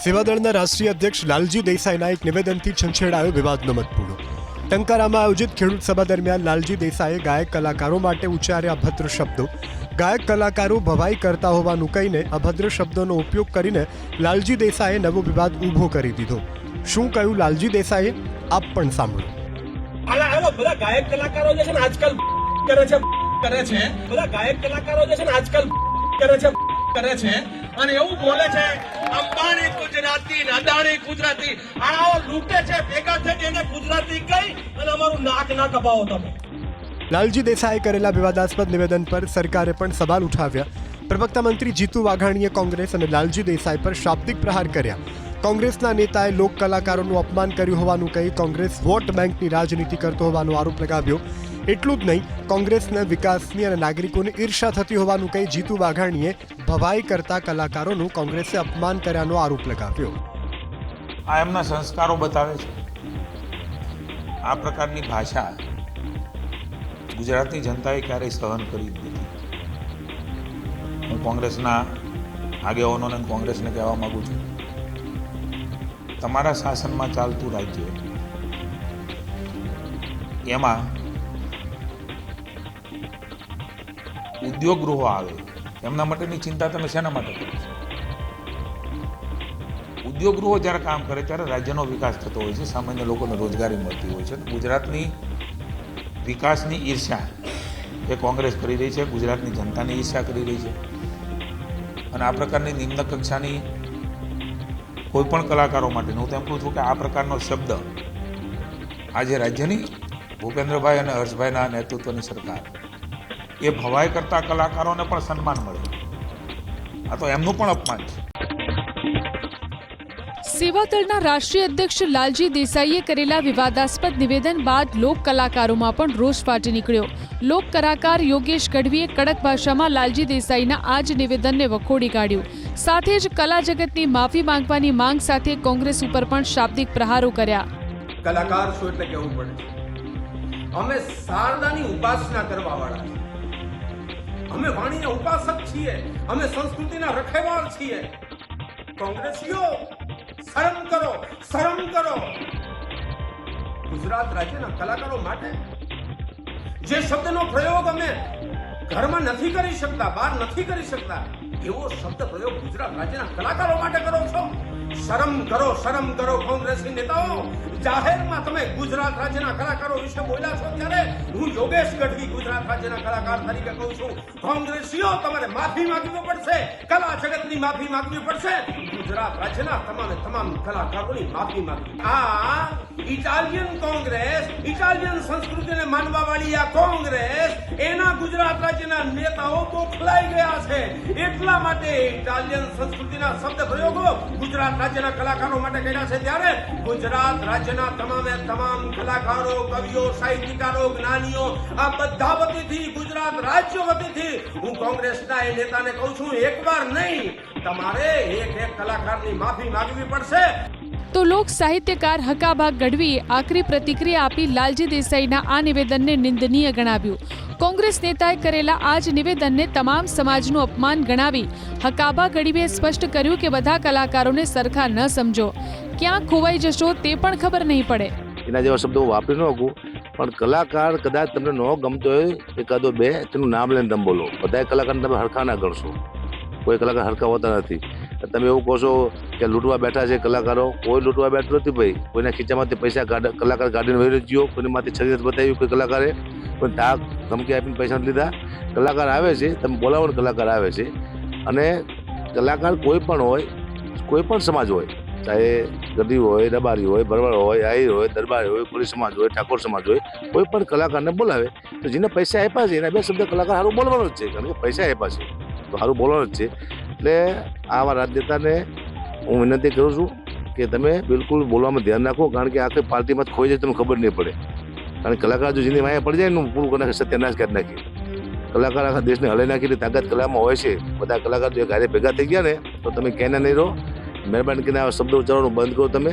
સેવાદળના રાષ્ટ્રીય અધ્યક્ષ લાલજી દેસાઈના એક નિવેદનથી છંછેડાયો વિવાદનો મતપૂડો। ટંકારામાં આયોજિત ખેડૂત સભા દરમિયાન લાલજી દેસાઈએ ગાયક કલાકારો માટે ઉચ્ચાર્યા અભદ્ર શબ્દો। ગાયક કલાકારો ભવાઈ કરતા હોવાનું કહીને અભદ્ર શબ્દોનો ઉપયોગ કરીને લાલજી દેસાઈએ નવો વિવાદ ઊભો કરી દીધો। શું કહ્યું લાલજી દેસાઈએ, આપ પણ સાંભળો। બધા ગાયક કલાકારો જે છે ને આજકાલ કરે છે બધા ગાયક કલાકારો જે છે ને આજકાલ કરે છે અને એવું બોલે છે અંબાણી ગુજરાતી અદાણી ગુજરાતી આવો લૂંટે છે, ભેગા થઈને એને ગુજરાતી કહી અને અમારું નાક ના કપાવો તમે। લાલજી દેસાઈએ કરેલા વિવાદાસ્પદ નિવેદન પર સરકારે પણ સવાલ ઉઠાવ્યા। પ્રવક્તા મંત્રી જીતુ વાઘાણીએ કોંગ્રેસ અને લાલજી દેસાઈ પર શાબ્દિક પ્રહાર કર્યા। કોંગ્રેસના નેતાએ લોક કલાકારોનું અપમાન કર્યું હોવાનું કહી કોંગ્રેસ વોટ બેંકની રાજનીતિ કરતો હોવાનો આરોપ લગાવ્યો। એટલું જ નહીં, કોંગ્રેસને વિકાસની અને નાગરિકોની ઈર્ષા થતી હોવાનું કહી જીતુ વાઘાણીએ ભવાઈ કરતા કલાકારોનું કોંગ્રેસે અપમાન કર્યાનો આરોપ લગાવ્યો। આ એમના સંસ્કારો બતાવે છે। આ પ્રકારની ભાષા ગુજરાતની જનતાએ ક્યારેય સહન કરી નથી। હું કોંગ્રેસના આગેવાનોને કોંગ્રેસને કહેવા માંગુ છું, તમારા શાસનમાં ચાલતું રાજ્ય એમાં ઉદ્યોગ ગૃહો આવે, એમના માટેની ચિંતા તમે શેના માટે કરો છો? ઉદ્યોગ ગૃહો જ્યારે કામ કરે ત્યારે રાજ્યનો વિકાસ થતો હોય છે, સામાન્ય લોકોને રોજગારી મળતી હોય છે। ગુજરાતની વિકાસની ઈર્ષ્યા એ કોંગ્રેસ કરી રહી છે, ગુજરાતની જનતાની ઈર્ષ્યા કરી રહી છે અને આ પ્રકારની નિમ્ન કક્ષાની કોઈ પણ કલાકારો માટે હું તો એમ કહું છું કે આ પ્રકારનો શબ્દ આજે રાજ્યની ભૂપેન્દ્રભાઈ અને હર્ષભાઈના નેતૃત્વની સરકાર એ ભવાઈ કરતા કલાકારોને પણ સન્માન મળે, આ તો એમનું પણ અપમાન છે। સેવાદળના રાષ્ટ્રીય અધ્યક્ષ લાલજી દેસાઈએ કરેલા વિવાદાસ્પદ નિવેદન બાદ લોક કલાકારોમાં પણ રોષ ફાટી નીકળ્યો। લોક કલાકાર યોગેશ ગઢવીએ કડક ભાષામાં લાલજી દેસાઈના આ જ નિવેદનને વખોડી કાઢ્યું। સાથે જ કલા જગતની માફી માંગવાની માંગ સાથે કોંગ્રેસ ઉપર પણ શાબ્દિક પ્રહારો કર્યા। કલાકાર શું એટલે કહેવું પડે, અમે શારદાની ઉપાસના કરવા વાળા છીએ, અમે વાણીના ઉપાસક છીએ, અમે સંસ્કૃતિના રખેવાળ છીએ। કોંગ્રેસીઓ શરમ કરો, શરમ કરો। ગુજરાત રાજ્યના કલાકારો માટે જે શબ્દનો પ્રયોગ અમે ઘરમાં નથી કરી શકતા, બહાર નથી કરી શકતા, એવો શબ્દ પ્રયોગ ગુજરાત રાજ્યના કલાકારો માટે કરો છો? શરમ કરો, શરમ કરો કોંગ્રેસી નેતાઓ। જાહેરમાં તમે ગુજરાત રાજ્યના કલાકારો વિશે બોલ્યા છો ત્યારે હું યોગેશ ગઢવી ગુજરાત રાજ્યના કલાકાર તરીકે કહું છું, કોંગ્રેસીઓ તમારે માફી માંગવી પડશે, કલા જગતની માફી માંગવી પડશે, ગુજરાત રાજ્યના તમામ કલાકારોની માફી માંગવી। આ ઇટાલિયન કોંગ્રેસ, ઇટાલિયન સંસ્કૃતિને માનવા વાળી આ કોંગ્રેસ, એના ગુજરાત રાજ્યના નેતાઓ બોખલાઈ ગયા છે। એટલા માટે ઇટાલિયન સંસ્કૃતિના શબ્દ પ્રયોગો ગુજરાત રાજ્યના કલાકારો માટે કર્યા છે ત્યારે ગુજરાત રાજ્યના તમામ કલાકારો, કવિઓ, સાહિત્યકારો, જ્ઞાનીઓ આ બધા વતીથી, ગુજરાત રાજ્ય વતીથી હું કોંગ્રેસના એ નેતાને કહું છું, એકવાર નહીં તમારે એક કલાકારની માફી માંગવી પડશે। તો લોક સાહિત્યકાર હકાબા ગઢવીએ આકરી પ્રતિક્રિયા આપી લાલજી દેસાઈના આ નિવેદનને નિંદનીય ગણાવ્યું। કોંગ્રેસ નેતાએ કરેલા આ જ નિવેદનને તમામ સમાજનું અપમાન ગણાવી હકાબા ગઢવીએ સ્પષ્ટ કર્યું કે બધા કલાકારોને સરખા ન સમજો, ક્યાં ખોવાઈ જશો તે પણ ખબર નહીં પડે। એના જેવા શબ્દો વાપરી ન શકું, પણ કલાકાર કદાચ તમને ન ગમતો હોય એકાદો બે તેનું નામ લઈને તમે બોલો, બધા કલાકારને તમે હરખા ના કરશો, કોઈ કલાકાર હરખા હોતા નથી। તમે એવું કહો છો કે લૂંટવા બેઠા છે કલાકારો, કોઈ લૂંટવા બેઠું નથી ભાઈ, કોઈના ખીચામાંથી પૈસા કલાકાર ગાડીને વહી ગયો, કોઈની માથે છરી બતાવ્યું કોઈ કલાકારે, કોઈ ધાક ધમકી આપીને પૈસા નથી લીધા। કલાકાર આવે છે, તમે બોલાવો ને કલાકાર આવે છે, અને કલાકાર કોઈ પણ હોય, કોઈ પણ સમાજ હોય, ચાહે ગઢવી હોય, રબારી હોય, ભરવાડ હોય, આહિર હોય, દરબારી હોય, કોળી સમાજ હોય, ઠાકોર સમાજ હોય, કોઈ પણ કલાકારને બોલાવે તો જેને પૈસા આપ્યા છે એના બે શબ્દ કલાકાર સારું બોલવાનો જ છે, કારણ કે પૈસા આપ્યા છે તો સારું બોલવાનું જ છે। એટલે આવા રાજનેતાને હું વિનંતી કરું છું કે તમે બિલકુલ બોલવામાં ધ્યાન રાખો, કારણ કે આખી પાર્ટીમાં ખોઈ જાય તમને ખબર નહીં પડે, કારણ કે કલાકાર જો જેની માયા પડી જાય એનું પૂરું કરી નાખે, સત્યાનાશ કરી નાખે। કલાકાર આખા દેશને હલાવી નાખીને તાકાત કલામાં હોય છે। બધા કલાકાર જો ગાડી ભેગા થઈ ગયા ને તો તમે ક્યાંય નહીં રહો। મહેરબાની કરીને આવા શબ્દો ઉચ્ચારવાનું બંધ કરો તમે।